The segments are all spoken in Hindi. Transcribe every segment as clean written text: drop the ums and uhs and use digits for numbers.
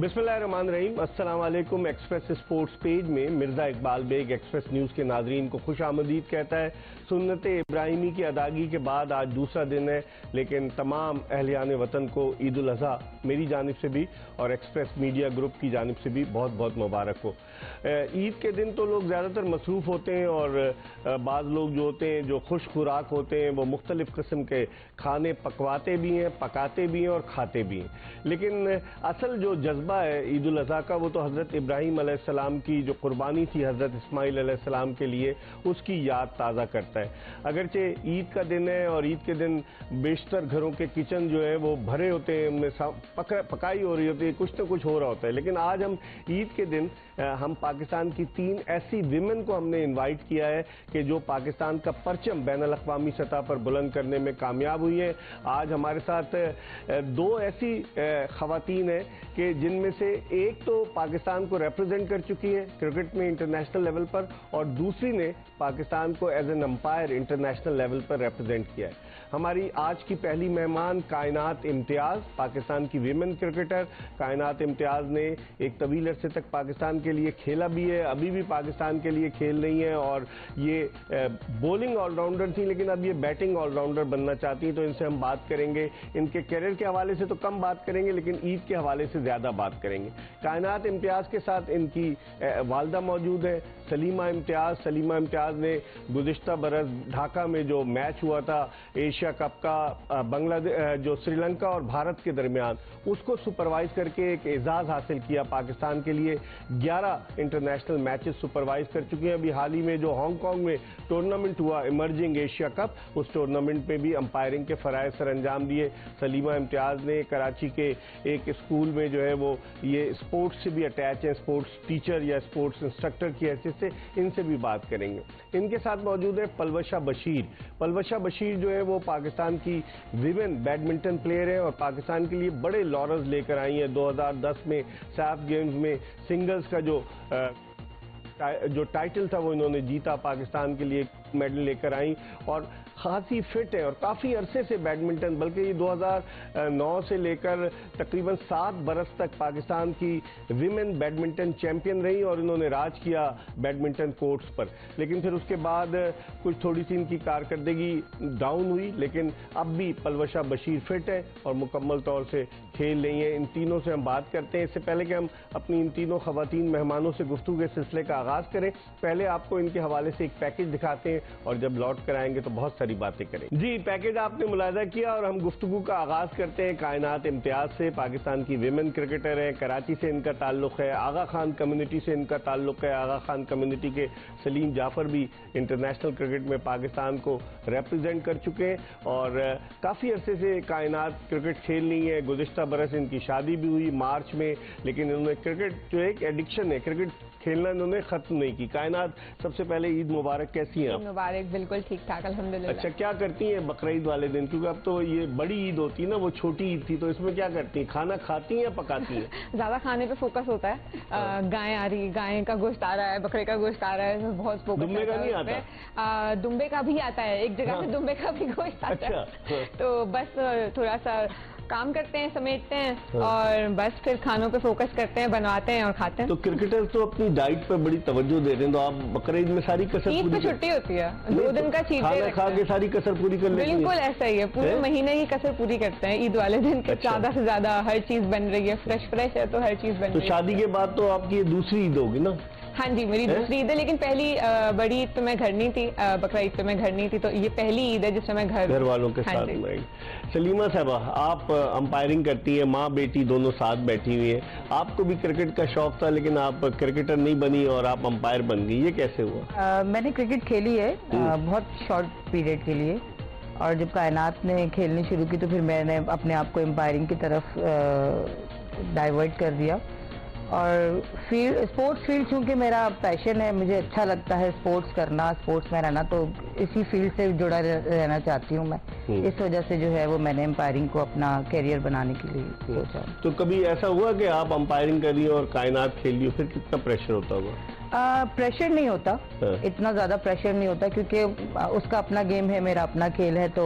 बिस्मिल्लाहिर्रहमानिर्रहीम। अस्सलाम वालेकुम। एक्सप्रेस स्पोर्ट्स पेज में मिर्ज़ा इकबाल बेग एक्सप्रेस न्यूज़ के नाज़रीन को खुश आमदीद कहता है। सुन्नत इब्राहिमी की अदागी के बाद आज दूसरा दिन है, लेकिन तमाम अहलियान वतन को ईद उल अज़हा मेरी जानिब से भी और एक्सप्रेस मीडिया ग्रुप की जानिब से भी बहुत बहुत मुबारक हो। ईद के दिन तो लोग ज़्यादातर मसरूफ़ होते हैं और बाज़ लोग जो होते हैं, जो खुश खुराक होते हैं, वो मुख्तलिफ़ किस्म के खाने पकवाते भी हैं, पकाते भी हैं और खाते भी हैं। लेकिन असल जो जज्बा है ईद उल अज़हा का, वो तो हज़रत इब्राहीम अलैहिस्सलाम की जो कुर्बानी थी हज़रत इस्माइल अलैहिस्सलाम के लिए, उसकी याद ताज़ा करता है। अगरचे ईद का दिन है और ईद के दिन बेशतर घरों के किचन जो है वो भरे होते हैं, उनमें पकाई हो रही होती है, कुछ न कुछ हो रहा होता है। लेकिन आज हम ईद के दिन हम पाकिस्तान की 3 ऐसी विमेन को हमने इन्वाइट किया है कि जो पाकिस्तान का परचम बैनुल अक़वामी सतह पर बुलंद करने में कामयाब हुई है। आज हमारे साथ 2 ऐसी ख़वातीन हैं कि जिनमें से एक तो पाकिस्तान को रिप्रेजेंट कर चुकी है क्रिकेट में इंटरनेशनल लेवल पर, और दूसरी ने पाकिस्तान को as an umpire international level पर रिप्रेजेंट किया है। हमारी आज की पहली मेहमान कायनात इम्तियाज़, पाकिस्तान की विमेन क्रिकेटर। कायनात इम्तियाज़ ने एक तवील अरसे तक पाकिस्तान के लिए खेला भी है, अभी भी पाकिस्तान के लिए खेल रही हैं, और ये बॉलिंग ऑलराउंडर थी लेकिन अब ये बैटिंग ऑलराउंडर बनना चाहती हैं। तो इनसे हम बात करेंगे, इनके करियर के हवाले से तो कम बात करेंगे लेकिन ईद के हवाले से ज़्यादा बात करेंगे। कायनात इम्तियाज़ के साथ इनकी वालदा मौजूद है, सलीमा इम्तियाज़। सलीमा इम्तियाज़ ने गुज़िश्ता बरस ढाका में जो मैच हुआ था एशिया कप का बांग्लादेश जो श्रीलंका और भारत के दरमियान, उसको सुपरवाइज करके एक एजाज़ हासिल किया पाकिस्तान के लिए। 11 इंटरनेशनल मैचेस सुपरवाइज कर चुके हैं। अभी हाल ही में जो हांगकांग में टूर्नामेंट हुआ इमर्जिंग एशिया कप, उस टूर्नामेंट में भी अंपायरिंग के फ़राइज़ सर अंजाम दिए। सलीमा इम्तियाज़ ने कराची के एक स्कूल में जो है वो ये स्पोर्ट्स से भी अटैच है, स्पोर्ट्स टीचर या स्पोर्ट्स इंस्ट्रक्टर की हैसियत से, इनसे भी बात करेंगे। इनके साथ मौजूद है पलवशा बशीर। पलवशा बशीर जो है वो पाकिस्तान की विमेन बैडमिंटन प्लेयर है और पाकिस्तान के लिए बड़े लॉरल्स लेकर आई हैं। 2010 में सैफ गेम्स में सिंगल्स का जो टाइटल था वो इन्होंने जीता, पाकिस्तान के लिए मेडल लेकर आई और खासी फिट है और काफ़ी अरसे से बैडमिंटन, बल्कि ये 2009 से लेकर तकरीबन 7 बरस तक पाकिस्तान की विमेन बैडमिंटन चैंपियन रही और इन्होंने राज किया बैडमिंटन कोर्ट्स पर। लेकिन फिर उसके बाद कुछ थोड़ी सी इनकी कारकर्दगी डाउन हुई, लेकिन अब भी पलवशा बशीर फिट है और मुकम्मल तौर से खेल रही हैं। इन तीनों से हम बात करते हैं। इससे पहले कि हम अपनी इन तीनों ख़वातीन मेहमानों से गुफ्तगू के सिलसिले का आगाज़ करें, पहले आपको इनके हवाले से एक पैकेज दिखाते हैं और जब लौट कर आएंगे तो बहुत सारी बातें करेंगे। जी, पैकेज आपने मुलाहिज़ा किया और हम गुफ्तगू का आगाज़ करते हैं कायनात इम्तियाज़ से। पाकिस्तान की विमेन क्रिकेटर हैं, कराची से इनका ताल्लुक़ है, आगा खान कम्युनिटी से इनका ताल्लुक़ है। आगा खान कम्युनिटी के सलीम जाफ़र भी इंटरनेशनल क्रिकेट में पाकिस्तान को रिप्रेजेंट कर चुके हैं और काफ़ी अरसे से कायनात क्रिकेट खेल रही है। गुज़िश्ता बरस इनकी शादी भी हुई मार्च में, लेकिन इन्होंने क्रिकेट जो एक एडिक्शन है, क्रिकेट खेलना इन्होंने खत्म नहीं की। कायनात, सबसे पहले ईद मुबारक, कैसी हैं आप? मुबारक, बिल्कुल ठीक ठाक अल्हम्दुलिल्लाह। अच्छा, क्या करती हैं बकरा ईद वाले दिन? क्योंकि अब तो ये बड़ी ईद होती है ना, वो छोटी ईद थी, तो इसमें क्या करती हैं? खाना खाती हैं या पकाती हैं? ज्यादा खाने पे फोकस होता है। गाय आ रही, गाय का गोश्त आ रहा है, बकरे का गोश्त आ रहा है, इसमें बहुत फोकस। दुम्बे का नहीं आता? दुम्बे का भी आता है, एक जगह से दुम्बे का भी गोश्त आता है। तो बस थोड़ा सा काम करते हैं, समेटते हैं और बस फिर खानों पे फोकस करते हैं, बनवाते हैं और खाते हैं। तो क्रिकेटर तो अपनी डाइट पर बड़ी तवज्जो दे रहे हैं, तो आप बकरा ईद में सारी कसर ईद पे छुट्टी होती है, 2 दिन का चीट डे खा के सारी कसर पूरी कर लेते हैं? बिल्कुल ऐसा ही है, पूरे महीने की कसर पूरी करते हैं ईद वाले दिन। ज्यादा से ज्यादा हर चीज बन रही है, फ्रेश है तो हर चीज बन रही है। तो शादी के बाद तो आपकी ये दूसरी ईद होगी ना? हाँ जी, मेरी दूसरी ईद है, लेकिन पहली बड़ी ईद पे मैं घर नहीं थी, बकरा ईद पे मैं घर नहीं थी, तो ये पहली ईद है जिसमें मैं घर वालों के साथ में। सलीमा साहबा, आप अंपायरिंग करती है, माँ बेटी दोनों साथ बैठी हुई है। आपको भी क्रिकेट का शौक था लेकिन आप क्रिकेटर नहीं बनी और आप अंपायर बन गई, ये कैसे हुआ? मैंने क्रिकेट खेली है बहुत शॉर्ट पीरियड के लिए, और जब कायनात ने खेलनी शुरू की तो फिर मैंने अपने आप को एम्पायरिंग की तरफ डाइवर्ट कर दिया। और स्पोर्ट्स फील्ड चूँकि मेरा पैशन है, मुझे अच्छा लगता है स्पोर्ट्स करना, स्पोर्ट्स में रहना, तो इसी फील्ड से जुड़ा रहना चाहती हूँ मैं। इस वजह से जो है वो मैंने एम्पायरिंग को अपना करियर बनाने के लिए सोचा। तो कभी ऐसा हुआ कि आप अंपायरिंग कर रही हो और कायनात खेल रही हो, फिर कितना प्रेशर होता होगा? प्रेशर नहीं होता, इतना ज्यादा प्रेशर नहीं होता क्योंकि उसका अपना गेम है, मेरा अपना खेल है, तो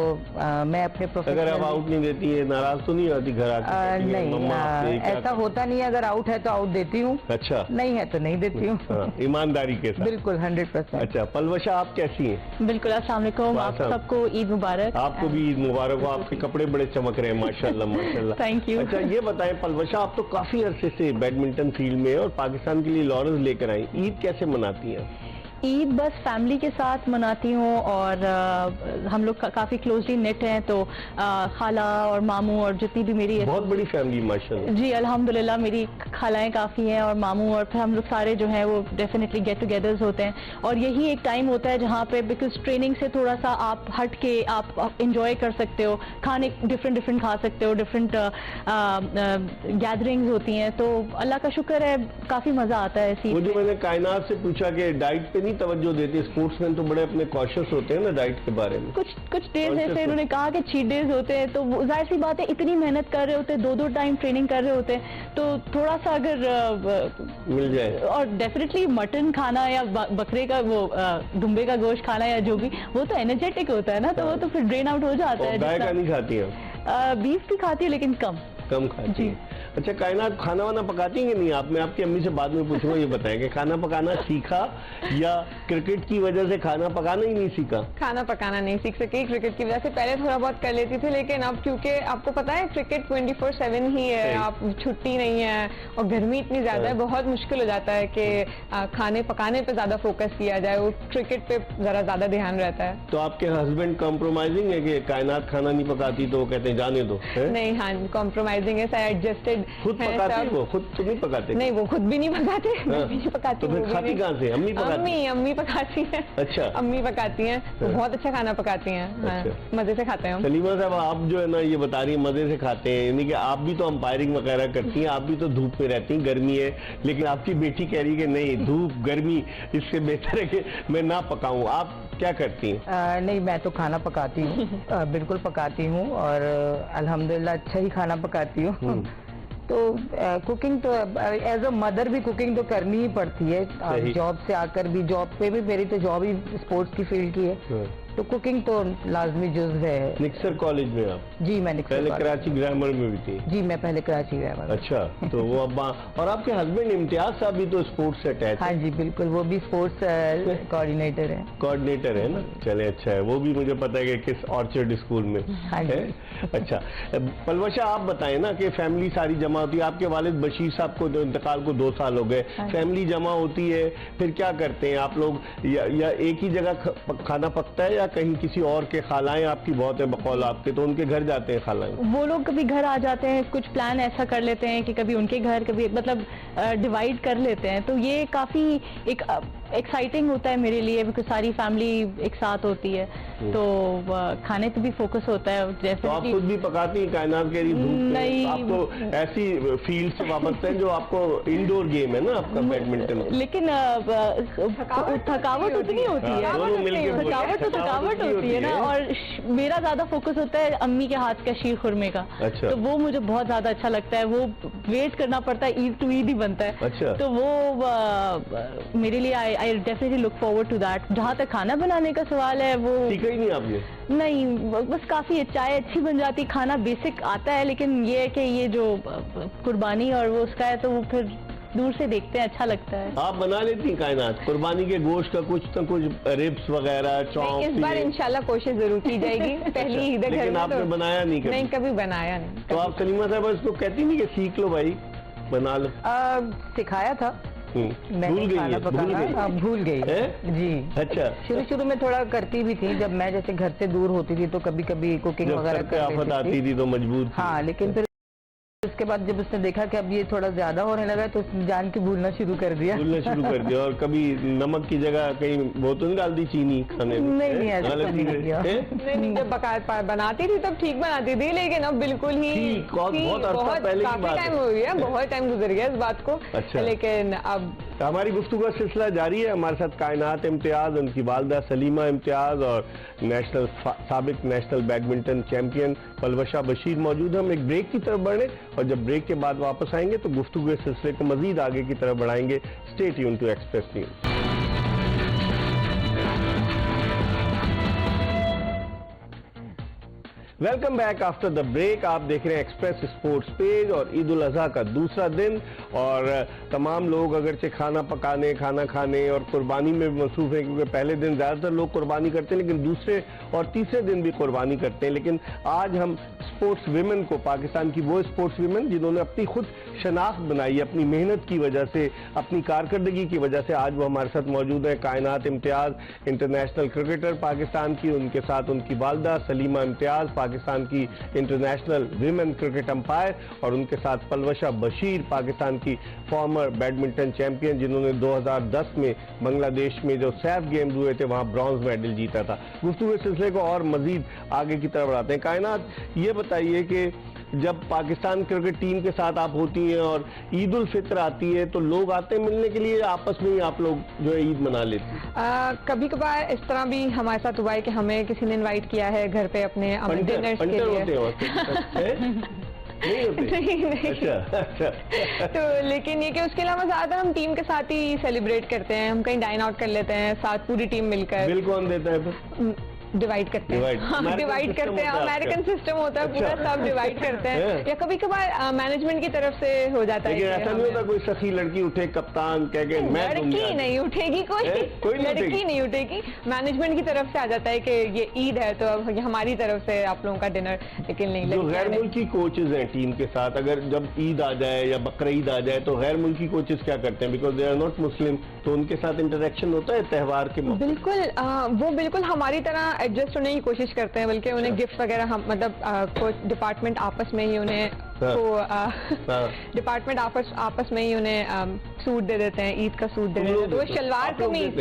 मैं अपने प्रोफेशनल। अगर आप आउट नहीं देती है, नाराज तो नहीं होती घर आके? नहीं, ऐसा होता नहीं है। अगर आउट है तो आउट देती हूँ। अच्छा। नहीं है तो नहीं देती हूँ। ईमानदारी के साथ। बिल्कुल 100%। अच्छा पलवशा, आप कैसी हैं? बिल्कुल, अस्सलाम वालेकुम, आप सबको ईद मुबारक। आपको भी ईद मुबारक हो। आपके कपड़े बड़े चमक रहे हैं माशाल्लाह माशाल्लाह। Thank you. अच्छा ये बताएं पलवशा, आप तो काफी अरसे से बैडमिंटन फील्ड में और पाकिस्तान के लिए लॉरेंस लेकर आई, ईद कैसे मनाती हैं? ईद बस फैमिली के साथ मनाती हूँ और हम लोग काफी क्लोजली नेट हैं, तो खाला और मामू और जितनी भी मेरी बहुत बड़ी फैमिली माशाल्लाह। जी अल्हम्दुलिल्लाह, मेरी खालाएं काफी हैं और मामू, और फिर हम लोग सारे जो हैं वो डेफिनेटली गेट टुगेदर्स होते हैं। और यही एक टाइम होता है जहाँ पे बिकॉज ट्रेनिंग से थोड़ा सा आप हट के आप इंजॉय कर सकते हो, खाने डिफरेंट खा सकते हो, डिफरेंट गैदरिंग्स होती हैं, तो अल्लाह का शुक्र है काफी मजा आता है ऐसी। मुझे मैंने कायनात से पूछा कि डाइट पे नहीं तवज्जो देते, स्पोर्ट्समैन तो बड़े अपने कॉशियस होते हैं ना डाइट के बारे में। कुछ डेज ऐसे इन्होंने कहा कि चीट डेज होते हैं, तो जाहिर सी बात है इतनी मेहनत कर रहे होते हैं, 2-2 टाइम ट्रेनिंग कर रहे होते हैं, तो थोड़ा सा अगर मिल जाए, और डेफिनेटली मटन खाना या बकरे का वो दुम्बे का गोश्त खाना या जो भी, वो तो एनर्जेटिक होता है ना, तो वो तो फिर ड्रेन आउट हो जाता है। गाय का नहीं खाती है? बीफ भी खाती है लेकिन कम खाती है। अच्छा कायनात, खाना वाना पकाती हैं कि नहीं आप? मैं आपकी अम्मी से बाद में पूछूंगा, ये बताएं कि खाना पकाना सीखा या क्रिकेट की वजह से खाना पकाना ही नहीं सीखा? खाना पकाना नहीं सीख सकी क्रिकेट की वजह से। पहले थोड़ा बहुत कर लेती थी, लेकिन अब क्योंकि आपको पता है क्रिकेट 24/7 ही है, आप छुट्टी नहीं है और गर्मी इतनी ज्यादा है, बहुत मुश्किल हो जाता है कि खाने पकाने पे ज्यादा फोकस किया जाए, वो क्रिकेट पे जरा ज्यादा ध्यान रहता है। तो आपके हस्बैंड कॉम्प्रोमाइजिंग है कि कायनात खाना नहीं पकाती तो वो कहते हैं जाने दो? नहीं, हाँ कॉम्प्रोमाइजिंग है, एडजस्टेड। खुद पकाते हैं वो? खुद तो नहीं पकाते? नहीं, वो खुद भी नहीं पकाते। मैं भी नहीं पकाती। तो फिर खाती कहाँ से? अम्मी पकाती? अम्मी पकाती हैं। अच्छा, अम्मी पकाती हैं, तो बहुत अच्छा खाना पकाती हैं। अच्छा। मजे से खाते हैं हम। सलीमा साहब, आप जो है ना ये बता रही है मजे से खाते हैं, यानी कि आप भी तो अंपायरिंग वगैरह करती हैं, आप भी तो धूप में रहती हैं, गर्मी है, लेकिन आपकी बेटी कह रही है कि नहीं धूप गर्मी इससे बेहतर है कि मैं ना पकाऊं, आप क्या करती हैं? नहीं, मैं तो खाना पकाती हूँ, बिल्कुल पकाती हूँ, और अल्हम्दुलिल्लाह अच्छा ही खाना पकाती हूँ। तो कुकिंग तो एज अ मदर भी कुकिंग तो करनी ही पड़ती है। जॉब से आकर भी, जॉब पे भी मेरी तो जॉब ही स्पोर्ट्स की फील्ड की है, तो कुकिंग तो लाजमी जुज़ है। निक्सर कॉलेज में आप? जी मैं निक्सर पहले कराची ग्रामर में भी थी? जी मैं पहले कराची ग्रामर। अच्छा, तो वो अब और आपके हस्बैंड इम्तियाज साहब भी तो स्पोर्ट्स से अटैच? हाँ जी बिल्कुल, वो भी स्पोर्ट्स कोऑर्डिनेटर है। कोऑर्डिनेटर है ना, चले अच्छा है, वो भी मुझे पता है कि किस ऑर्चर्ड स्कूल में है। अच्छा पलवशा, आप बताएं ना कि फैमिली सारी जमा होती है, आपके वालिद बशीर साहब को इंतकाल को 2 साल हो गए, फैमिली जमा होती है, फिर क्या करते हैं आप लोग? या एक ही जगह खाना पकता है या कहीं किसी और के? खालाएं आपकी बहुत है बकौल आपके, तो उनके घर जाते हैं खालाएं? वो लोग कभी घर आ जाते हैं, कुछ प्लान ऐसा कर लेते हैं कि कभी उनके घर, कभी मतलब डिवाइड कर लेते हैं, तो ये काफी एक एक्साइटिंग होता है मेरे लिए, बिकॉज सारी फैमिली एक साथ होती है, तो खाने पे भी फोकस होता है। जैसे तो आप खुद भी पकाती हैं? कायनात कह रही नहीं, आप तो ऐसी फील्ड से वाबस्ता हैं जो आपको इंडोर गेम है ना आपका बैडमिंटन, लेकिन थकावट उतनी होती है, थकावट होती है ना, और मेरा ज्यादा फोकस होता है अम्मी के हाथ का शीर खुरमे का। अच्छा। तो वो मुझे बहुत ज्यादा अच्छा लगता है, वो वेट करना पड़ता है, ईद टू ईद ही बनता है। अच्छा। तो वो मेरे लिए I definitely look forward to that. जहाँ तक खाना बनाने का सवाल है, वो सीखा ही नहीं आपने? नहीं, बस काफी चाय अच्छी बन जाती, खाना बेसिक आता है, लेकिन ये है कि ये जो कुर्बानी और वो उसका है, तो वो फिर दूर से देखते हैं, अच्छा लगता है। आप बना लेती हैं कायनात कुर्बानी के गोश्त का कुछ न कुछ, रिब्स वगैरह, चॉप? इस बार इंशाल्लाह कोशिश जरूर की जाएगी। पहली ईद घर में आपने बनाया नहीं? नहीं, कभी बनाया नहीं। तो आप सलीमा साहब इसको कहती नहीं कि सीख लो भाई, बना लो? सिखाया था, भूल गई जी। अच्छा, शुरू में थोड़ा करती भी थी, जब मैं जैसे घर से दूर होती थी तो कभी कभी कुकिंग वगैरह कर लेती आती थी तो मजबूर। हाँ, लेकिन फिर उसके बाद जब उसने देखा कि अब ये थोड़ा ज्यादा होने लगा, तो उसने जान के भूलना शुरू कर दिया। और कभी नमक की जगह कहीं वो तो नहीं डाल दी चीनी खाने में? नहीं, ऐसा नहीं किया। नहीं, जब बनाती थी तब ठीक बनाती थी, लेकिन अब बिल्कुल ही बहुत काफी टाइम हो गया, बहुत टाइम गुजर गया इस बात को। अच्छा। लेकिन अब तो हमारी गुफ्तगू का सिलसिला जारी है। हमारे साथ कायनात इम्तियाज, उनकी वालदा सलीमा इम्तियाज और साबिक national badminton champion Palwasha Bashir मौजूद हैं। हम एक ब्रेक की तरफ बढ़े और जब ब्रेक के बाद वापस आएंगे तो गुफ्तगू के सिलसिले को मजीद आगे की तरफ बढ़ाएंगे। Stay tune to Express News. Welcome back after the break. आप देख रहे हैं एक्सप्रेस स्पोर्ट्स पेज और ईद उल अजहा का दूसरा दिन और तमाम लोग अगरचे खाना पकाने, खाना खाने और कुर्बानी में मसरूफ हैं, क्योंकि पहले दिन ज़्यादातर लोग कुर्बानी करते हैं लेकिन दूसरे और तीसरे दिन भी कुर्बानी करते हैं। लेकिन आज हम स्पोर्ट्स विमेन को, पाकिस्तान की वो स्पोर्ट्स विमेन जिन्होंने अपनी खुद शनाख्त बनाई अपनी मेहनत की वजह से, अपनी कारकर्दगी की वजह से, आज वो हमारे साथ मौजूद है। कायनात इम्तियाज इंटरनेशनल क्रिकेटर पाकिस्तान की, उनके साथ उनकी वालदा सलीमा इम्तियाज पाकिस्तान की इंटरनेशनल विमेन क्रिकेट अंपायर और उनके साथ पलवशा बशीर पाकिस्तान की फॉर्मर बैडमिंटन चैंपियन जिन्होंने 2010 में बांग्लादेश में जो सैफ गेम्स हुए थे वहां ब्रॉन्ज मेडल जीता था। गुफ्तगू सिलसिले को और मजीद आगे की तरफ बढ़ाते हैं। कायनात, ये बताइए कि जब पाकिस्तान क्रिकेट टीम के साथ आप होती हैं और ईद उल फित्र आती है तो लोग आते हैं मिलने के लिए, आपस में ही आप लोग जो है ईद मना लेते हैं? कभी कभार इस तरह भी हमारे साथ हुआ है कि हमें किसी ने इनवाइट किया है घर पे अपने डिनर्स के लिए। नहीं होते? नहीं। अच्छा। तो लेकिन ये कि उसके अलावा ज्यादा हम टीम के साथ ही सेलिब्रेट करते हैं। हम कहीं डाइन आउट कर लेते हैं साथ पूरी टीम मिलकर। बिल कौन देता है फिर? डिवाइड करते हैं, डिवाइड करते हैं। अमेरिकन सिस्टम होता है पूरा, सब डिवाइड करते हैं। या कभी कभार मैनेजमेंट की तरफ से हो जाता है। लेकिन ऐसा नहीं होता कोई सखी लड़की उठे कप्तान कह के मैं लड़की नहीं उठेगी, कोई लड़की नहीं उठेगी। मैनेजमेंट की तरफ से आ जाता है कि ये ईद है तो अब हमारी तरफ से आप लोगों का डिनर। लेकिन नहीं, जो गैर मुल्की कोचेज हैं टीम के साथ, अगर जब ईद आ जाए या बकरीद आ जाए तो गैर मुल्की कोचेज क्या करते हैं? बिकॉज दे आर नॉट मुस्लिम, तो उनके साथ इंटरेक्शन होता है त्योहार के मौके? बिल्कुल, वो बिल्कुल हमारी तरह एडजस्ट होने की कोशिश करते हैं, बल्कि उन्हें गिफ्ट वगैरह हम मतलब कोच डिपार्टमेंट आपस में ही उन्हें डिपार्टमेंट आपस में ही उन्हें सूट दे देते हैं, ईद का सूट दे देते हैं। तो वो शलवार कमीज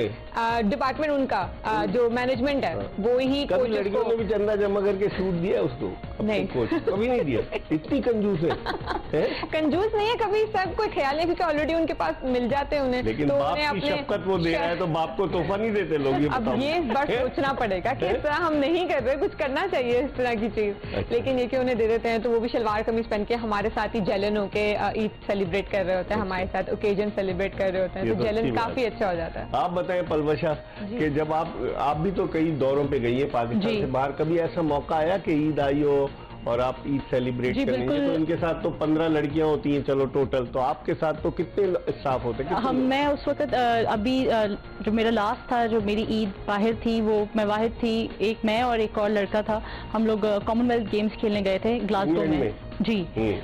डिपार्टमेंट उनका जो मैनेजमेंट है वो ही कोच। लड़कियों ने भी चंदा जमा करके सूट दिया उसको? नहीं, कोच कभी नहीं दिया। इतनी कंजूस है? कंजूस नहीं है, कभी सब कोई ख्याल है क्योंकि ऑलरेडी उनके पास मिल जाते हैं उन्हें। लेकिन तो बाप की शफकत वो दे रहा है तो बाप को तोहफा नहीं देते लोग? अब ये इस बार सोचना पड़ेगा कि इस तरह हम नहीं कर रहे, कुछ करना चाहिए इस तरह की चीज। लेकिन ये कि उन्हें दे देते हैं तो वो भी शलवार कमीज पहन के हमारे साथ ही जलन होके ईद सेलिब्रेट कर रहे होते हैं, हमारे साथ ओकेजन सेलिब्रेट कर रहे होते हैं। तो जलन काफी अच्छा हो जाता है। आप बताएं पलवशा कि जब आप भी तो कई दौरों पे गई है पाकिस्तान से बाहर, कभी ऐसा मौका आया कि ईद आई हो और आप ईद सेलिब्रेट करेंगे? तो इनके साथ तो 15 लड़कियां होती हैं चलो टोटल, तो आपके साथ तो कितने स्टाफ होते हैं? मैं उस वक्त अभी जो मेरा लास्ट था, जो मेरी ईद बाहर थी, वो मैं वाहिद थी, एक मैं और एक और लड़का था। हम लोग कॉमनवेल्थ गेम्स खेलने गए थे ग्लासगो में। जी,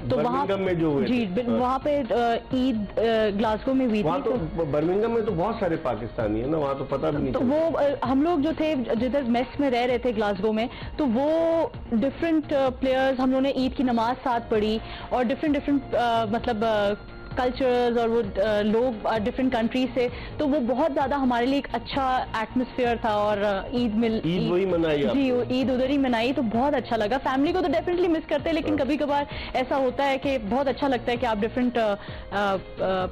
तो वहाँ में जो हुए जी वहाँ पे ईद ग्लासगो में हुई थी। तो बर्मिंघम में तो बहुत सारे पाकिस्तानी है ना, वहाँ तो पता भी नहीं। तो वो हम लोग जो थे जिधर मेस में रह रहे थे ग्लासगो में, तो वो डिफरेंट प्लेयर्स, हम लोगों ने ईद की नमाज साथ पढ़ी और डिफरेंट मतलब कल्चर्स और वो लोग डिफरेंट कंट्रीज से, तो वो बहुत ज्यादा हमारे लिए एक अच्छा एटमॉस्फेयर था। और ईद वही मनाई जी, ईद उधर ही मनाई, तो बहुत अच्छा लगा। फैमिली को तो डेफिनेटली मिस करते हैं, लेकिन कभी कभार ऐसा होता है कि बहुत अच्छा लगता है कि आप डिफरेंट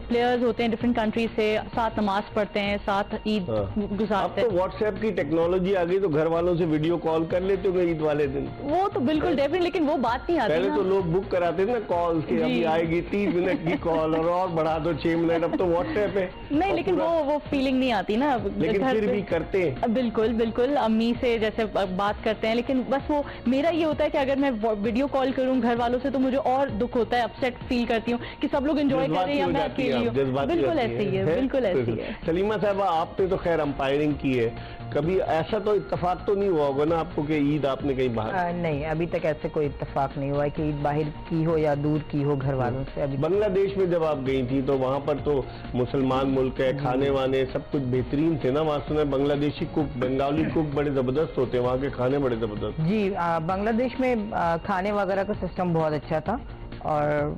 प्लेयर्स होते हैं डिफरेंट कंट्रीज से, साथ नमाज पढ़ते हैं, साथ ईद गुजारते हैं। तो व्हाट्सएप की टेक्नोलॉजी आ गई तो घर वालों से वीडियो कॉल कर लेते हो ईद वाले दिन? वो तो बिल्कुल डेफिनेट, लेकिन वो बात नहीं आती। पहले तो लोग बुक कराते थे ना कॉल की, अभी आएगी 30 मिनट की कॉल और बढ़ा दो 6 मिनट, अब तो व्हाट्सएप है। नहीं, लेकिन वो फीलिंग नहीं आती ना। लेकिन फिर भी करते हैं। बिल्कुल अम्मी से जैसे बात करते हैं, लेकिन बस वो मेरा ये होता है कि अगर मैं वीडियो कॉल करूं घर वालों से तो मुझे और दुख होता है, अपसेट फील करती हूँ कि सब लोग एंजॉय कर रहे हैं या मैं अकेली हूँ। बिल्कुल ऐसे ही है, बिल्कुल ऐसे ही है। सलीमा साहबा, आपने तो खैर अंपायरिंग की है, कभी ऐसा तो इत्तेफाक तो नहीं हुआ होगा ना आपको कि ईद आपने कहीं बाहर? नहीं, अभी तक ऐसे कोई इत्तेफाक नहीं हुआ है कि ईद बाहर की हो या दूर की हो घर वालों से। अभी बांग्लादेश में जब आप गई थी तो वहाँ पर तो मुसलमान मुल्क है, खाने वाने सब कुछ बेहतरीन थे ना? वहाँ सुना बांग्लादेशी कुक, बंगाली कुक बड़े जबरदस्त होते हैं, वहाँ के खाने बड़े जबरदस्त। जी, बांग्लादेश में खाने वगैरह का सिस्टम बहुत अच्छा था और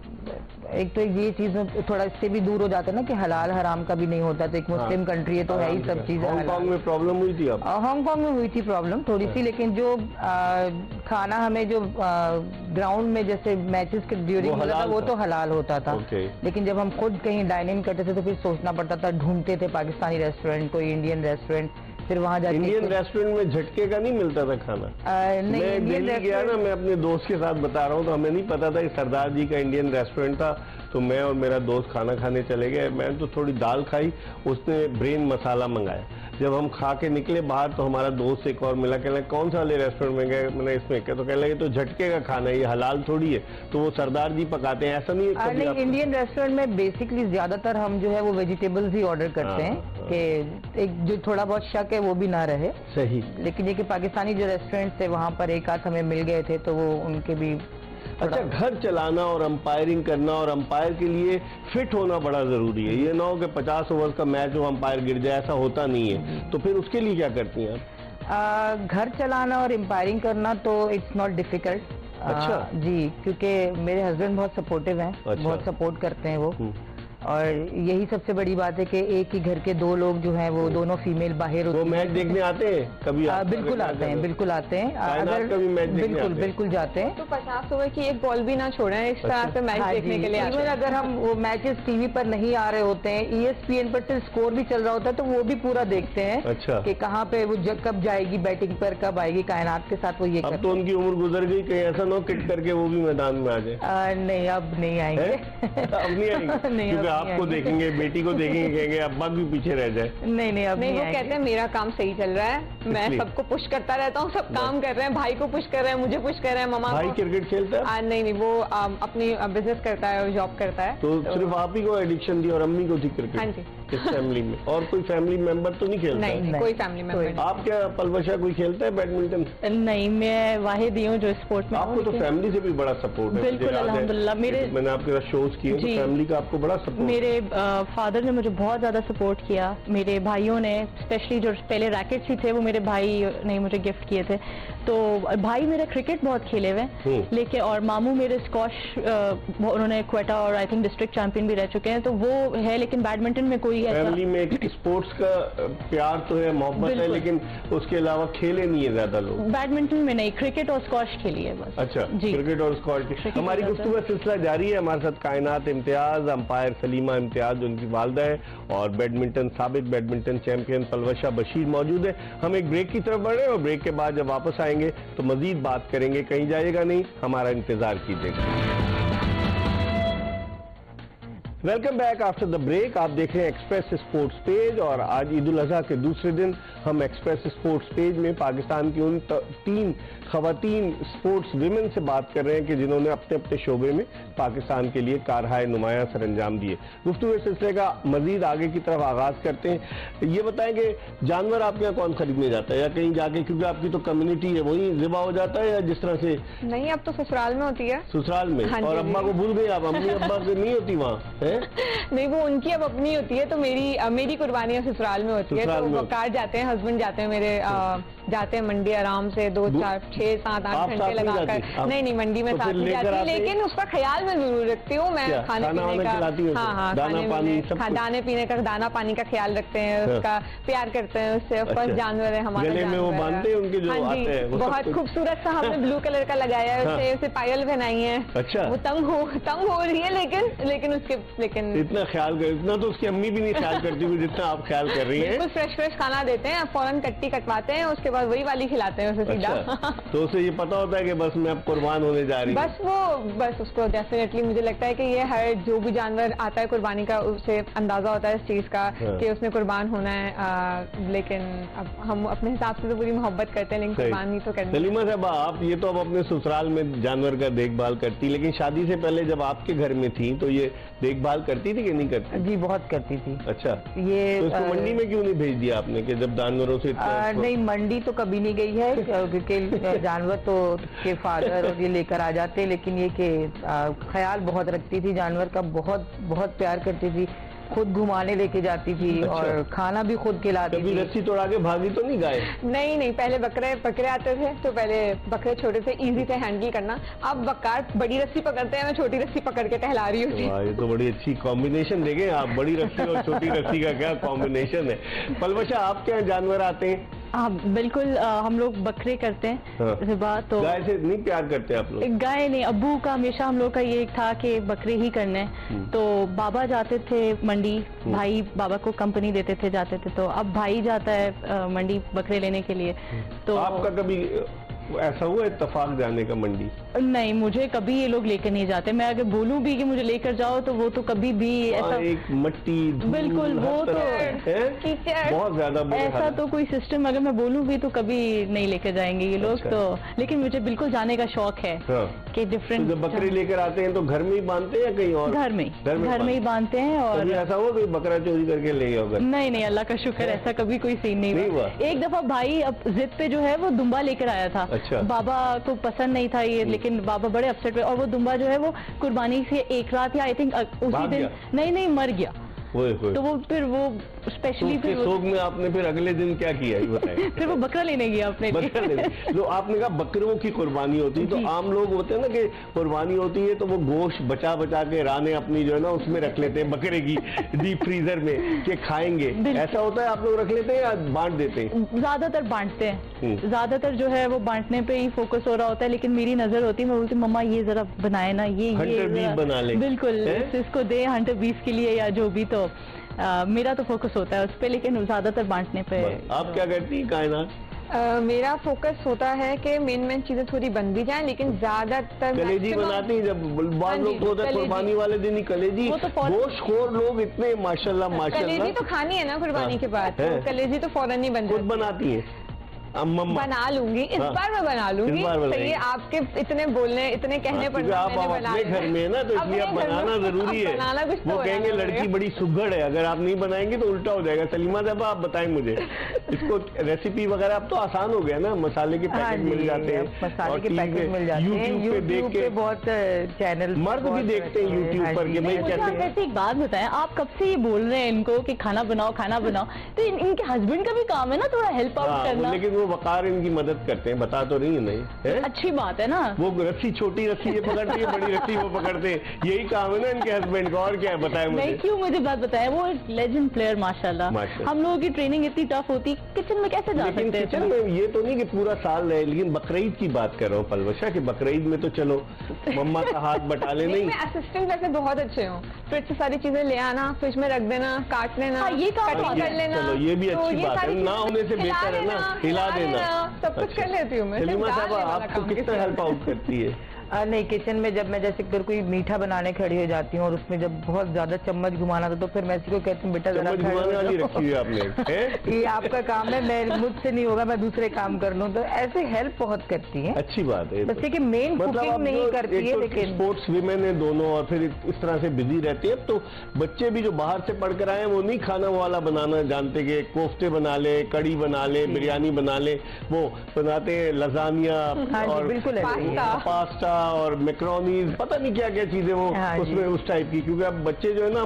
एक तो ये चीज थोड़ा इससे भी दूर हो जाता है ना कि हलाल हराम का भी नहीं होता, तो एक मुस्लिम कंट्री है तो है ही सब चीजें। हांगकांग में प्रॉब्लम हुई थी अब? हांगकांग में हुई थी प्रॉब्लम थोड़ी सी, लेकिन जो खाना हमें जो ग्राउंड में जैसे मैचेस के ड्यूरिंग मिला था वो तो हलाल होता था। लेकिन जब हम खुद कहीं डाइन इन करते थे तो फिर सोचना पड़ता था, ढूंढते थे पाकिस्तानी रेस्टोरेंट, कोई इंडियन रेस्टोरेंट, फिर वहाँ जाके इंडियन रेस्टोरेंट में झटके का नहीं मिलता था खाना? नहीं, मैं दिल्ली गया ना, मैं अपने दोस्त के साथ बता रहा हूँ, तो हमें नहीं पता था कि सरदार जी का इंडियन रेस्टोरेंट था। तो मैं और मेरा दोस्त खाना खाने चले गए। मैंने तो थोड़ी दाल खाई, उसने ब्रेन मसाला मंगाया। जब हम खा के निकले बाहर तो हमारा दोस्त एक और मिला, कहने कौन सा वाले रेस्टोरेंट में गए? मैंने इसमें क्या, तो कहने लगे तो झटके का खाना है, ये हलाल थोड़ी है, तो वो सरदार जी पकाते हैं, ऐसा नहीं है? नहीं, इंडियन रेस्टोरेंट में बेसिकली ज्यादातर हम जो है वो वेजिटेबल्स ही ऑर्डर करते हैं कि एक जो थोड़ा बहुत शक है वो भी ना रहे। सही। लेकिन ये कि पाकिस्तानी जो रेस्टोरेंट थे वहाँ पर एक आध हमें मिल गए थे तो वो उनके भी। अच्छा, घर चलाना और अंपायरिंग करना और अंपायर के लिए फिट होना बड़ा जरूरी है। ये ना हो कि 50 ओवर का मैच हो अंपायर गिर जाए, ऐसा होता नहीं है। तो फिर उसके लिए क्या करती हैं आप? घर चलाना और अंपायरिंग करना तो इट्स नॉट डिफिकल्ट। अच्छा। जी, क्योंकि मेरे हस्बैंड बहुत सपोर्टिव हैं। अच्छा। बहुत सपोर्ट करते हैं वो। और यही सबसे बड़ी बात है कि एक ही घर के दो लोग जो हैं वो दोनों फीमेल बाहर होते हैं। वो मैच देखने आते हैं कभी? बिल्कुल आते हैं, बिल्कुल आते हैं। अगर कभी मैच बिल्कुल बिल्कुल जाते हैं। तो 50 ओवर की एक बॉल भी ना छोड़ें, इस तरह से मैच देखने के लिए आते हैं। अगर हम वो मैचेस टीवी पर नहीं आ रहे होते हैं, ESPN पर सिर्फ स्कोर भी चल रहा होता है तो वो भी पूरा देखते हैं। अच्छा। कि कहाँ पे वो कब जाएगी बैटिंग पर, कब आएगी, कायनात के साथ वो ये अब तो उनकी उम्र गुजर गई, कहीं ऐसा ना किट करके वो भी मैदान में आ जाए? नहीं, अब नहीं आएंगे। अब नहीं आएंगे क्योंकि आपको देखेंगे, बेटी को देखेंगे, कहेंगे अब्बा भी पीछे रह जाए। नहीं, अब नहीं, वो कहते हैं मेरा काम सही चल रहा है, मैं सबको पुश करता रहता हूँ, सब काम कर रहे हैं, भाई को पुश कर रहे हैं, मुझे पुश कर रहे हैं, मम्मा। भाई क्रिकेट खेलता है? नहीं, वो अपनी बिजनेस करता है और जॉब करता है। तो सिर्फ आप ही को एडिक्शन थी और अम्मी को थी क्रिकेट? हाँ जी। इस फैमिली में और कोई फैमिली मेंबर तो नहीं खेलता? नहीं, कोई फैमिली मेंबर नहीं। आप क्या पलवशा कोई खेलता है बैडमिंटन? नहीं, मैं वाहिद ही हूँ जो स्पोर्ट में। आपको तो फैमिली से भी बड़ा सपोर्ट है। बिल्कुल, अल्हम्दुलिल्लाह। मैंने आपके साथ शोज किए तो फैमिली का आपको बड़ा सपोर्ट। मेरे फादर ने मुझे बहुत ज्यादा सपोर्ट किया। मेरे भाइयों ने, स्पेशली जो पहले रैकेट्स ही थे वो मेरे भाई ने मुझे गिफ्ट किए थे। तो भाई मेरा क्रिकेट बहुत खेले हुए, लेकिन और मामू मेरे स्कॉश, उन्होंने क्वेटा और आई थिंक डिस्ट्रिक्ट चैंपियन भी रह चुके हैं, तो वो है। लेकिन बैडमिंटन में कोई फैमिली में स्पोर्ट्स का प्यार तो है, मोहब्बत है, लेकिन उसके अलावा खेले नहीं है ज्यादा लोग? बैडमिंटन में नहीं, क्रिकेट और स्कॉश खेली है बस। अच्छा जी, क्रिकेट और स्कॉश। हमारी गुफ्तगू का सिलसिला जारी है। हमारे साथ कायनात इम्तियाज, अंपायर सलीमा इम्तियाज जो उनकी वालदा है, और बैडमिंटन साबिक बैडमिंटन चैंपियन पलवशा बशीर मौजूद है। हम एक ब्रेक की तरफ बढ़ रहे हैं और ब्रेक के बाद जब वापस आएंगे तो मजीद बात करेंगे। कहीं जाइएगा नहीं, हमारा इंतजार कीजिएगा। Welcome back after the break. आप देख रहे हैं एक्सप्रेस स्पोर्ट्स पेज और आज ईद उल अजहा के दूसरे दिन हम एक्सप्रेस स्पोर्ट्स पेज में पाकिस्तान की उन 3 खवातीन स्पोर्ट्स विमेन से बात कर रहे हैं कि जिन्होंने अपने अपने शोबे में पाकिस्तान के लिए कारहाय नुमाया सरंजाम दिए। गुफ्तगू इस सिलसिले का मजीद आगे की तरफ आगाज करते हैं। ये बताएं कि जानवर आपके यहाँ कौन खरीदने जाता है, या कहीं जाके, क्योंकि आपकी तो कम्युनिटी है, वहीं ज़िबा हो जाता है, या जिस तरह से? नहीं, अब तो ससुराल में होती है। ससुराल में? हाँ, और अम्मा को भूल गई आप? अम्मी अब्बा से नहीं होती वहाँ है? नहीं, वो उनकी अब अपनी होती है, तो मेरी कुर्बानियाँ ससुराल में होती है। तो वकार जाते हैं, हस्बैंड जाते हैं मेरे, जाते हैं मंडी आराम से 2, 4, 6, 7, 8 घंटे लगाकर। नहीं, मंडी में साथ नहीं जाती, लेकिन उसका ख्याल मैं जरूर रखती हूँ। मैं खाने पीने का, हाँ, दाने पीने का, दाना पानी का ख्याल रखते हैं, उसका प्यार करते हैं उससे। फर्स्ट जानवर है हमारा। गले में वो बांधते हैं उनके जो आते हैं, बहुत खूबसूरत सा हमने ब्लू कलर का लगाया है, उसे पायल पहनाई है। अच्छा। वो तंग हो रही है, लेकिन इतना ख्याल कर, इतना तो उसकी अम्मी भी नहीं ख्याल करती हुई जितना आप ख्याल कर रही हैं। बिल्कुल फ्रेश खाना देते हैं, फौरन कट्टी कटवाते हैं, उसके बाद वही वाली खिलाते हैं उसे सीधा। अच्छा। तो उसे ये पता होता है कि बस मैं अब कुर्बान होने जा रही हूँ? बस उसको डेफिनेटली मुझे लगता है कि ये हर जो भी जानवर आता है कुर्बानी का, उसे अंदाजा होता है इस चीज का कि उसने कुर्बान होना है। लेकिन अब हम अपने हिसाब से तो पूरी मोहब्बत करते हैं, लेकिन कुर्बानी तो करनी। सलीमा साहब, आप ये तो अब अपने ससुराल में जानवर का देखभाल करती, लेकिन शादी से पहले जब आपके घर में थी तो ये देखभाल करती थी कि नहीं करती? जी, बहुत करती थी। अच्छा। ये तो इसको मंडी में क्यों नहीं भेज दिया आपने कि जब जानवरों से? नहीं, मंडी तो कभी नहीं गई है, क्योंकि जानवर तो के फादर और ये लेकर आ जाते, लेकिन ये कि ख्याल बहुत रखती थी जानवर का, बहुत बहुत प्यार करती थी। खुद घुमाने लेके जाती थी। अच्छा। और खाना भी खुद खिलाती कभी थी। रस्सी तोड़ा के भागी तो नहीं गाय? नहीं, पहले बकरे आते थे तो पहले बकरे छोटे थे, इजी थे हैंडल करना। अब बकार बड़ी रस्सी पकड़ते हैं, मैं छोटी रस्सी पकड़ के टहला रही हूँ। ये तो बड़ी अच्छी कॉम्बिनेशन देखे आप, बड़ी रस्सी और छोटी रस्सी का क्या कॉम्बिनेशन है। पलवशा, आप क्या जानवर आते हैं? हाँ बिल्कुल, हम लोग बकरे करते हैं। हाँ। सुबह तो गाय से नहीं प्यार करते आप लोग? गाय नहीं, अब्बू का हमेशा हम लोग का ये था कि बकरे ही करने। तो बाबा जाते थे मंडी, भाई बाबा को कंपनी देते थे, जाते थे। तो अब भाई जाता है मंडी बकरे लेने के लिए। तो आपका कभी ऐसा हुआ इत्तेफाक जाने का मंडी? नहीं, मुझे कभी ये लोग लेकर नहीं जाते। मैं अगर बोलूं भी कि मुझे लेकर जाओ तो वो तो कभी भी ऐसा, एक मट्टी धूल, बिल्कुल वो हर तो तरह, हैं? कीचड़। बहुत ज्यादा बुरे ऐसा हालत। तो कोई सिस्टम अगर मैं बोलूं भी तो कभी नहीं लेकर जाएंगे ये लोग। अच्छा। तो लेकिन मुझे बिल्कुल जाने का शौक है हाँ। कि तो डिफरेंट। जब बकरे लेकर आते हैं तो घर में ही बांधते हैं या कहीं और? घर में ही बांधते हैं। और कभी ऐसा हुआ कोई बकरा चोरी करके ले गया होगा? नहीं, अल्लाह का शुक्र, ऐसा कभी कोई सीन नहीं हुआ। एक दफा भाई अब जिद पे जो है वो दुम्बा लेकर आया था। अच्छा। बाबा को पसंद नहीं था ये, लेकिन बाबा बड़े अपसेट हुए और वो दुम्बा जो है वो कुर्बानी से एक रात या आई थिंक उसी भाग दिन, गया? नहीं मर गया। ओए होए। तो वो फिर वो स्पेशली उसके शौक में आपने फिर अगले दिन क्या किया ये बताइए? फिर वो बकरा लेने गया अपने बकरा लिए। लेने। जो आपने कहा बकरियों की कुर्बानी होती है, तो जी। आम लोग होते हैं ना कि कुर्बानी होती है तो वो गोश्त बचा के राने अपनी जो है ना उसमें रख लेते हैं, बकरे की डीप फ्रीजर में कि खाएंगे। ऐसा होता है? आप लोग रख लेते हैं या बांट देते हैं? ज्यादातर बांटते हैं, ज्यादातर जो है वो बांटने पे ही फोकस हो रहा होता है। लेकिन मेरी नजर होती है, मैं बोलती मम्मा ये जरा बनाए ना, ये हंटर बीफ जरा- बना ले। बिल्कुल, इसको दे हंटर बीफ के लिए या जो भी। तो मेरा तो फोकस होता है उस पे, लेकिन ज्यादातर बांटने पे। आप क्या करती हैं कायनात? मेरा फोकस होता है कि मेन चीजें थोड़ी बन भी जाएं, लेकिन ज्यादातर कलेजी maximum- बनाती हैं? जब हाँ बाद जी, लोग को होता है कलेजी। कुर्बानी वाले दिन ही कलेजी। वो तो फौरन- गोश्त खोर लोग इतने माशाल्लाह कलेजी तो खानी है ना कुर्बानी हाँ। के बाद, है। तो कलेजी तो फौरन ही बन खुद जाती है। बनाती हैं? अम्मा बना लूंगी, इस हाँ। बार मैं बना लूंगी। इस बार बनाएंगे। सही है, आपके इतने बोलने, इतने कहने पर क्योंकि आप मैंने बना अपने लिया। घर में है ना, तो इसलिए आप अपने घर बनाना में- जरूरी है। बनाना कुछ तो वो कहेंगे बनाना लड़की पड़ेगा। बड़ी सुघड़ है, अगर आप नहीं बनाएंगे तो उल्टा हो जाएगा। सलीमा साहब आप बताएं मुझे, इसको रेसिपी वगैरह अब तो आसान हो गया ना, मसाले के हाँ पैकेट जी, मिल जाते हैं, मसाले और के टीवी पैकेट मिल जाते हैं। यूट्यूब पे देख के बहुत चैनल मर्द भी देखते हैं यूट्यूब पर कि भाई मुझे आप कैसे। वैसे एक बात बताएं, आप कब से ये बोल रहे हैं इनको कि खाना बनाओ, तो इनके हस्बैंड का भी काम है ना थोड़ा हेल्प आउट करना। लेकिन वो वकार इनकी मदद करते हैं, बता तो रही है नहीं है? अच्छी बात है ना। वो रस्सी, छोटी रस्सी ये पकड़ते हैं, बड़ी रस्सी वो पकड़ते हैं, यही काम है ना इनके हस्बैंड का। और क्या है बताएं नहीं, मुझे। क्यों मुझे बात बताएं, वो एक लेजेंड प्लेयर माशाल्लाह। माशाल्लाह। हम लोगों की ट्रेनिंग इतनी टफ होती, किचन में कैसे जा लेकिन सकते किचन हैं? में ये तो नहीं कि पूरा साल रहे, लेकिन बकरीद की बात कर रहा हूँ पलवशा, कि बकरीद में तो चलो मम्मा का हाथ बटा ले। नहीं, मैं असिस्टेंट वैसे बहुत अच्छे हूँ, फ्रिज से सारी चीजें ले आना, फ्रिज में रख देना, काट लेना, हाँ, ये काम कटिंग तो कर लेना। चलो ये भी तो अच्छी ये बात सारी है, ना चीजें होने से हिला बेहतर है ना, देना, हिला देना। सब कुछ कर लेती हूँ मैं। सलीमा सिर्फ साहब दाल वाला आपको काम किस तरह हेल्प आउट करती है? नहीं, किचन में जब मैं जैसे अगर कोई मीठा बनाने खड़ी हो जाती हूँ और उसमें जब बहुत ज्यादा चम्मच घुमाना था, तो फिर मैं इसी को कहती हूँ बेटा जरा चम्मच खड़े हो घुमाने वाली जाओ। रखी हुई है आपने, हैं? ये आपका काम है, मैं मुझसे नहीं होगा, मैं दूसरे काम कर लूँ। तो ऐसे हेल्प बहुत करती है। अच्छी बात है। बस कि मेन कुकिंग अब नहीं जो करती एक है, तो लेकिन स्पोर्ट्स वीमेन है दोनों, और फिर इस तरह से बिजी रहते हैं। तो बच्चे भी जो बाहर से पढ़कर आए हैं वो नहीं खाना वाला बनाना जानते, कि कोफ्ते बना ले, कड़ी बना ले, बिरयानी बना ले, वो बनाते हैं लजानिया हाँ जी, और बिल्कुल ऐसे ही है। पास्ता और मैक्रोनीज, पता नहीं क्या क्या चीजें वो हाँ जी। उसमें उस टाइप की। क्योंकि अब बच्चे जो है ना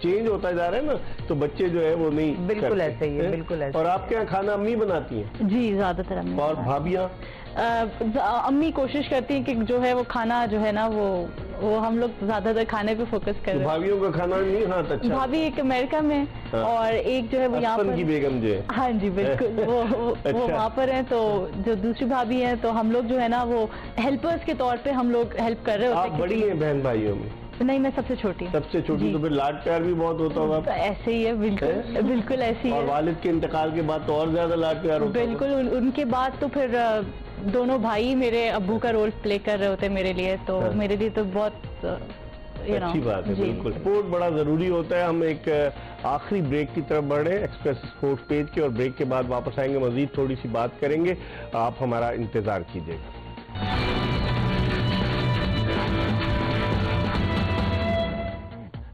चेंज होता जा रहा है ना, तो बच्चे जो है वो नहीं बिल्कुल करते, ऐसे ही है, हैं? बिल्कुल ऐसे और ही आपके यहाँ खाना अम्मी बनाती हैं जी, ज्यादातर अम्मी। और भाभियाँ? अम्मी कोशिश करती है कि जो है वो खाना जो है ना वो हम लोग ज्यादातर खाने पे फोकस कर तो रहे हैं। भाभियों का खाना नहीं खाता? अच्छा, भाभी एक अमेरिका में हाँ। और एक जो है वो यहाँ असफन पर। की बेगम जो है। हाँ जी, बिल्कुल वो अच्छा। वहाँ पर है। तो जो दूसरी भाभी है, तो हम लोग जो है ना वो हेल्पर्स के तौर पे हम लोग हेल्प कर रहे होते आप बड़ी हैं बहन भाइयों में? नहीं, मैं सबसे छोटी हूँ। सबसे छोटी, जी। तो फिर लाड प्यार भी बहुत होता होगा? तो ऐसे ही है, बिल्कुल बिल्कुल ऐसे ही और है। वालिद के इंतकाल के बाद तो और ज्यादा लाड प्यार होता होगा? बिल्कुल उनके बाद तो फिर दोनों भाई मेरे अब्बू का रोल प्ले कर रहे होते मेरे लिए, तो हाँ। मेरे लिए तो बहुत अच्छी बात है। जी। बिल्कुल, स्पोर्ट बड़ा जरूरी होता है। हम एक आखिरी ब्रेक की तरफ बढ़ रहे हैं एक्सप्रेस स्पोर्ट्स पेज के, और ब्रेक के बाद वापस आएंगे, मजीद थोड़ी सी बात करेंगे, आप हमारा इंतजार कीजिएगा।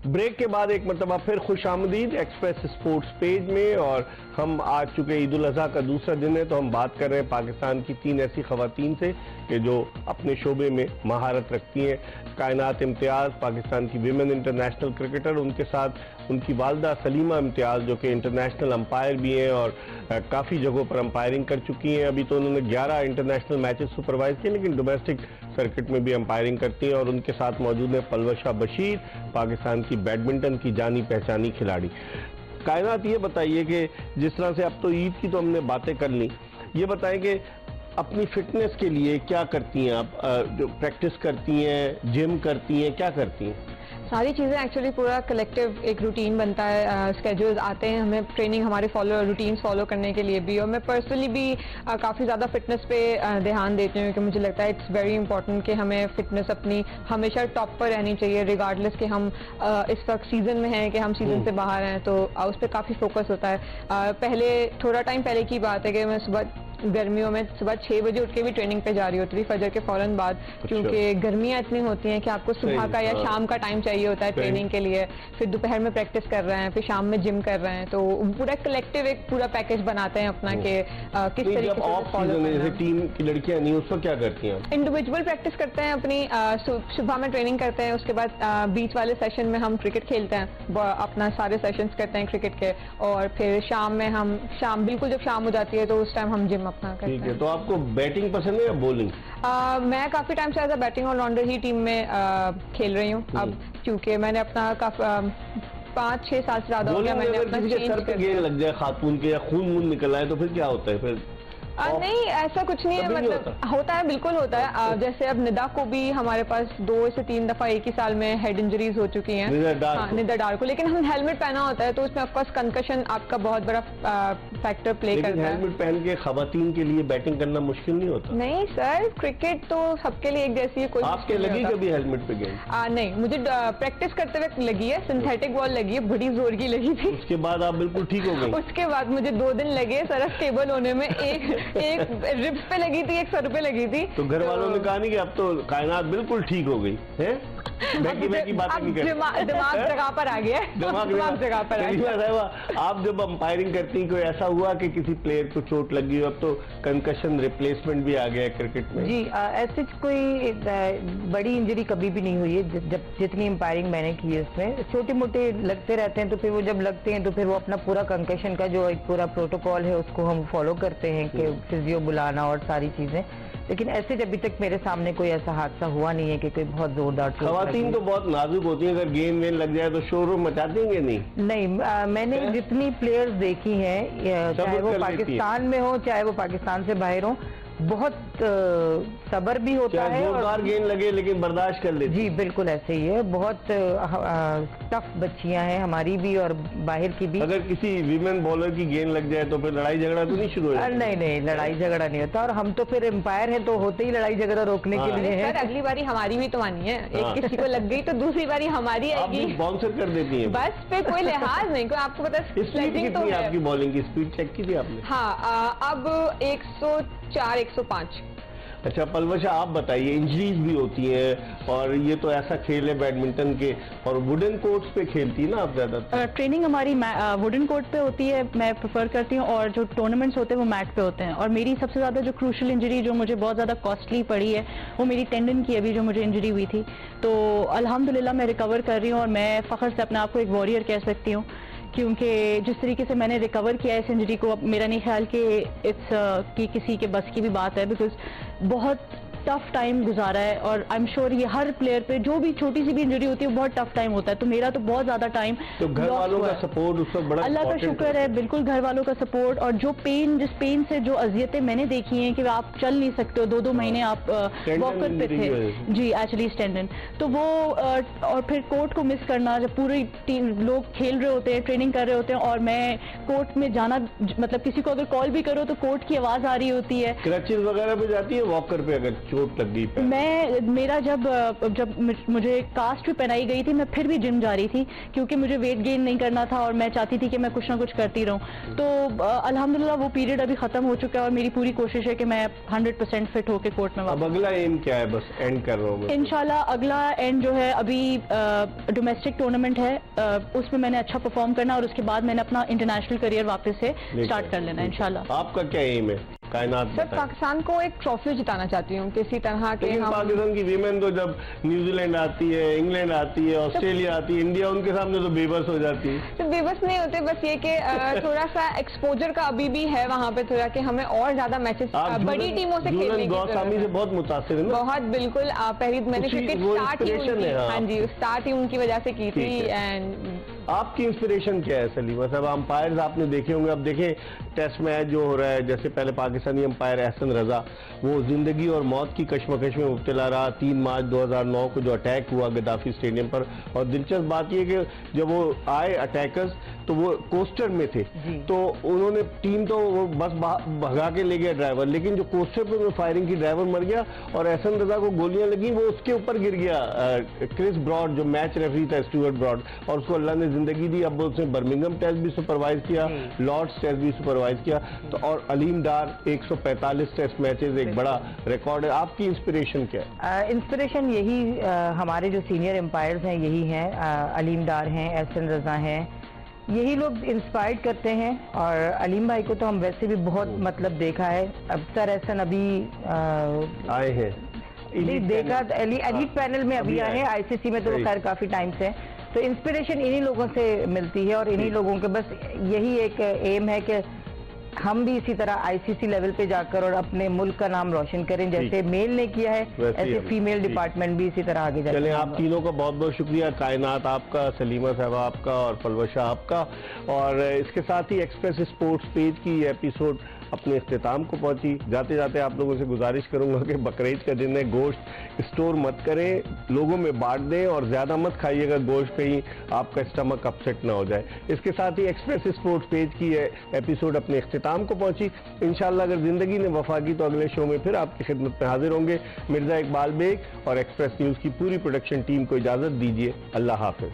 ब्रेक के बाद एक मतलब फिर खुशामदीद एक्सप्रेस स्पोर्ट्स पेज में। और हम आ चुके ईद उल अजहा का दूसरा दिन है, तो हम बात कर रहे हैं पाकिस्तान की 3 ऐसी खवातीन से कि जो अपने शोबे में महारत रखती हैं। कायनात इम्तियाज़ पाकिस्तान की विमेन इंटरनेशनल क्रिकेटर, उनके साथ उनकी वालदा सलीमा इम्तियाज़ जो कि इंटरनेशनल अंपायर भी हैं और काफ़ी जगहों पर अंपायरिंग कर चुकी हैं। अभी तो उन्होंने 11 इंटरनेशनल मैचेस सुपरवाइज किए, लेकिन डोमेस्टिक सर्किट में भी अंपायरिंग करती हैं। और उनके साथ मौजूद है पलवशा बशीर, पाकिस्तान की बैडमिंटन की जानी पहचानी खिलाड़ी। कायनात, ये बताइए कि जिस तरह से अब तो ईद की तो हमने बातें कर ली, ये बताएं कि अपनी फिटनेस के लिए क्या करती हैं आप? जो प्रैक्टिस करती हैं, जिम करती हैं, क्या करती हैं? सारी चीज़ें एक्चुअली पूरा कलेक्टिव एक रूटीन बनता है, स्केड्यूल्स आते हैं हमें ट्रेनिंग हमारे रूटीन्स फॉलो करने के लिए भी। और मैं पर्सनली भी काफ़ी ज़्यादा फिटनेस पे ध्यान देती हूँ कि मुझे लगता है इट्स वेरी इंपॉर्टेंट कि हमें फिटनेस अपनी हमेशा टॉप पर रहनी चाहिए, रिगार्डलेस कि हम इस वक्त सीज़न में हैं कि हम सीज़न से बाहर हैं, तो उस पर काफ़ी फोकस होता है। पहले थोड़ा टाइम पहले की बात है कि मैं सुबह गर्मियों में सुबह 6 बजे उठ के भी ट्रेनिंग पे जा रही होती थी फजर के फौरन बाद, क्योंकि गर्मियाँ इतनी होती हैं कि आपको सुबह का या शाम का टाइम चाहिए होता है ट्रेनिंग के लिए। फिर दोपहर में प्रैक्टिस कर रहे हैं, फिर शाम में जिम कर रहे हैं, तो पूरा कलेक्टिव एक पूरा पैकेज बनाते हैं अपना कि किस तरीके से फॉलो करना है। जैसे टीम की लड़कियां नहीं, उसको क्या करती हैं? इंडिविजुअल प्रैक्टिस करते हैं अपनी, सुबह में ट्रेनिंग करते हैं, उसके बाद बीच वाले सेशन में हम क्रिकेट खेलते हैं, अपना सारे सेशंस करते हैं क्रिकेट के। और फिर शाम में हम बिल्कुल जब शाम हो जाती है तो उस टाइम हम जिम अपना करते हैं। तो आपको बैटिंग पसंद है या बॉलिंग? मैं काफी टाइम से एज अ बैटिंग ऑलराउंडर ही टीम में खेल रही हूँ अब, क्योंकि मैंने अपना 5-6 साल से ज्यादा हो गया मैंने अपना सर पे गेंद लग जाए खातून के या खून वून निकल आए तो फिर क्या होता है? फिर नहीं, ऐसा कुछ नहीं है, मतलब होता है, बिल्कुल होता है। जैसे अब निदा को भी हमारे पास 2 से 3 दफा एक ही साल में हेड इंजरीज हो चुकी हैं, निदा डार को, लेकिन हम हेलमेट पहना होता है तो उसमें ऑफकोर्स कंकशन आपका बहुत बड़ा फैक्टर प्ले करता है। हेलमेट पहन के खवातीन के लिए बैटिंग करना मुश्किल नहीं होता? नहीं सर, क्रिकेट तो सबके लिए एक जैसी है, कोई आपके लगी कभी हेलमेट पे गेंद? नहीं, मुझे प्रैक्टिस करते वक्त लगी है, सिंथेटिक बॉल लगी है, बड़ी जोर की लगी थी। उसके बाद आप बिल्कुल ठीक हो गए? उसके बाद मुझे 2 दिन लगे सर स्टेबल होने में, एक रिब्स पे लगी थी, एक सर पे लगी थी। तो घर वालों ने कहा नहीं कि अब तो कायनात बिल्कुल ठीक हो गई है? दिमाग जगह पर आ गया है, दिमाग जगह पर आ गया। आप जब अंपायरिंग करती कोई ऐसा हुआ कि किसी प्लेयर को चोट लगी? अब तो कंकशन रिप्लेसमेंट भी आ गया है क्रिकेट में। जी, ऐसे कोई बड़ी इंजरी कभी भी नहीं हुई है। जब जितनी अंपायरिंग मैंने की है उसमें छोटे मोटे लगते रहते हैं, तो फिर वो जब लगते हैं तो फिर वो अपना पूरा कंकशन का जो एक पूरा प्रोटोकॉल है उसको हम फॉलो करते हैं कि फिजियो बुलाना और सारी चीजें। लेकिन ऐसे अभी तक मेरे सामने कोई ऐसा हादसा हुआ नहीं है कि कोई बहुत जोरदार। खवातीन तो बहुत नाजुक होती हैं, अगर गेंद वेंद लग जाए तो शोर मचा देंगे? नहीं, मैंने जितनी प्लेयर्स देखी हैं, चाहे वो पाकिस्तान में हो चाहे वो पाकिस्तान से बाहर हो, बहुत सब्र भी होता है, जोरदार गेंद लगे लेकिन बर्दाश्त कर लेते। जी बिल्कुल ऐसे ही है। बहुत टफ बच्चियां हैं हमारी भी और बाहर की भी। अगर किसी विमेन बॉलर की गेंद लग जाए तो फिर लड़ाई झगड़ा तो नहीं शुरू हो जाता? नहीं, लड़ाई झगड़ा नहीं होता, और हम तो फिर एम्पायर हैं तो होते ही लड़ाई झगड़ा रोकने के लिए है। अगली बारी हमारी भी तो आनी है, एक किसी को लग गई तो दूसरी बारी हमारी आएगी। बाउंसर कर देती है बस, पे कोई लिहाज नहीं। आपको पता है आपकी बॉलिंग की स्पीड चेक की थी आपने? हाँ, अब 104-105। अच्छा पलवशा, आप बताइए, इंजरीज भी होती हैं और ये तो ऐसा खेल है बैडमिंटन के, और वुडन कोर्ट्स पे खेलती है ना आप ज्यादातर? ट्रेनिंग हमारी वुडन कोर्ट पे होती है, मैं प्रेफर करती हूँ, और जो टूर्नामेंट्स होते हैं वो मैट पे होते हैं। और मेरी सबसे ज्यादा जो क्रूशियल इंजरी जो मुझे बहुत ज्यादा कॉस्टली पड़ी है वो मेरी टेंडन की अभी जो मुझे इंजरी हुई थी। तो अल्हम्दुलिल्लाह मैं रिकवर कर रही हूँ और मैं फख्र से अपने आप को एक वॉरियर कह सकती हूँ, क्योंकि जिस तरीके से मैंने रिकवर किया इस इंजरी को, अब मेरा नहीं ख्याल कि किसी के बस की भी बात है, बिकॉज बहुत टफ टाइम गुजारा है। और आई एम श्योर ये हर प्लेयर पे जो भी छोटी सी भी इंजरी होती है वो बहुत टफ टाइम होता है। तो मेरा तो बहुत ज्यादा टाइम, तो घर वालों का सपोर्ट उस वक्त बड़ा अल्लाह का शुक्र है, बिल्कुल घर वालों का सपोर्ट, और जो जिस पेन से जो अजियतें मैंने देखी हैं कि आप चल नहीं सकते हो, 2-2 महीने आप वॉकर पे थे। जी, एक्चुअली टेंडन, तो वो और फिर कोर्ट को मिस करना, जब पूरी टीम लोग खेल रहे होते हैं, ट्रेनिंग कर रहे होते हैं, और मैं कोर्ट में जाना, मतलब किसी को अगर कॉल भी करो तो कोर्ट की आवाज आ रही होती है। क्रचेस वगैरह पे जाती है वॉकर पे अगर चोट लग गई? मेरा जब मुझे कास्ट भी पहनाई गई थी, मैं फिर भी जिम जा रही थी क्योंकि मुझे वेट गेन नहीं करना था और मैं चाहती थी कि मैं कुछ ना कुछ करती रहूं। तो अल्हम्दुलिल्लाह वो पीरियड अभी खत्म हो चुका है और मेरी पूरी कोशिश है कि मैं 100% फिट होकर कोर्ट में वापस। अब अगला एम क्या है? बस एंड कर रहा हूँ इंशाल्लाह। अगला एंड जो है अभी डोमेस्टिक टूर्नामेंट है, उसमें मैंने अच्छा परफॉर्म करना और उसके बाद मैंने अपना इंटरनेशनल करियर वापस से स्टार्ट कर लेना है इंशाल्लाह। आपका क्या एम है? कायनात सर, पाकिस्तान को एक ट्रॉफी जिताना चाहती हूँ किसी तरह के। पाकिस्तान की वीमेन तो जब न्यूजीलैंड आती है, इंग्लैंड आती है, ऑस्ट्रेलिया आती है, इंडिया उनके सामने तो बेबस हो जाती है। तो बेबस नहीं होते, बस ये कि थोड़ा सा एक्सपोजर का अभी भी है वहाँ पे थोड़ा कि हमें और ज्यादा मैचेस बड़ी टीमों से खेलने की जरूरत है। से बहुत मुतासिर है। बहुत बिल्कुल। पहली मैंने क्रिकेट स्टार्ट ही हाँ जी स्टार्ट ही उनकी वजह से की थी। एंड आपकी इंस्पिरेशन क्या है सलीमा साहब? अंपायर्स आपने देखे होंगे, अब देखें टेस्ट मैच जो हो रहा है, जैसे पहले पाकिस्तानी अंपायर एहसन रजा वो जिंदगी और मौत की कश्मकश में मुब्तला रहा। 3 मार्च 2009 को जो अटैक हुआ गद्दाफी स्टेडियम पर, और दिलचस्प बात यह कि जब वो आए अटैकर्स तो वो कोस्टर में थे, तो उन्होंने टीम तो वो बस भगा के ले गया ड्राइवर, लेकिन जो कोस्टर पे उन्होंने फायरिंग की ड्राइवर मर गया और एहसन रजा को गोलियां लगी, वो उसके ऊपर गिर गया। क्रिस ब्रॉड जो मैच रेफरी था, स्टुअर्ट ब्रॉड, और उसको अल्लाह ने जिंदगी दी। अब उसने बर्मिंघम टेस्ट भी सुपरवाइज किया, लॉर्ड्स टेस्ट भी सुपरवाइज किया, तो और अलीम डार 145 टेस्ट मैचेस, एक बड़ा रिकॉर्ड है। आपकी इंस्पिरेशन क्या है? इंस्पिरेशन यही हमारे जो सीनियर एम्पायर्स हैं यही हैं, अलीम डार हैं, एहसन रजा हैं, यही लोग इंस्पायर्ड करते हैं। और अलीम भाई को तो हम वैसे भी बहुत मतलब देखा है। अब सर एहसन अभी आए हैं, देखा एलीट पैनल में अभी आए हैं, आईसीसी में तो वो खैर काफी टाइम से। तो इंस्पिरेशन इन्हीं लोगों से मिलती है और इन्हीं लोगों के बस यही एक एम है कि हम भी इसी तरह आईसीसी लेवल पे जाकर और अपने मुल्क का नाम रोशन करें, जैसे मेल ने किया है ऐसे फीमेल डिपार्टमेंट भी इसी तरह आगे जाए। चलें, आप तीनों का बहुत बहुत शुक्रिया। कायनात आपका, सलीमा साहबा आपका और फलवशा आपका। और इसके साथ ही एक्सप्रेस स्पोर्ट्स पेज की एपिसोड अपने इख्तिताम को पहुंची। जाते जाते आप लोगों से गुजारिश करूंगा कि बकरीद का दिन है, गोश्त स्टोर मत करें, लोगों में बांट दें और ज्यादा मत खाइएगा गोश्त, कहीं आपका स्टमक अपसेट ना हो जाए। इसके साथ ही एक्सप्रेस स्पोर्ट्स पेज की एपिसोड अपने इख्तिताम को पहुंची। इंशाल्लाह अगर जिंदगी ने वफा की तो अगले शो में फिर आपकी खिदमत में हाजिर होंगे। मिर्जा इकबाल बेग और एक्सप्रेस न्यूज की पूरी प्रोडक्शन टीम को इजाजत दीजिए। अल्लाह हाफिज।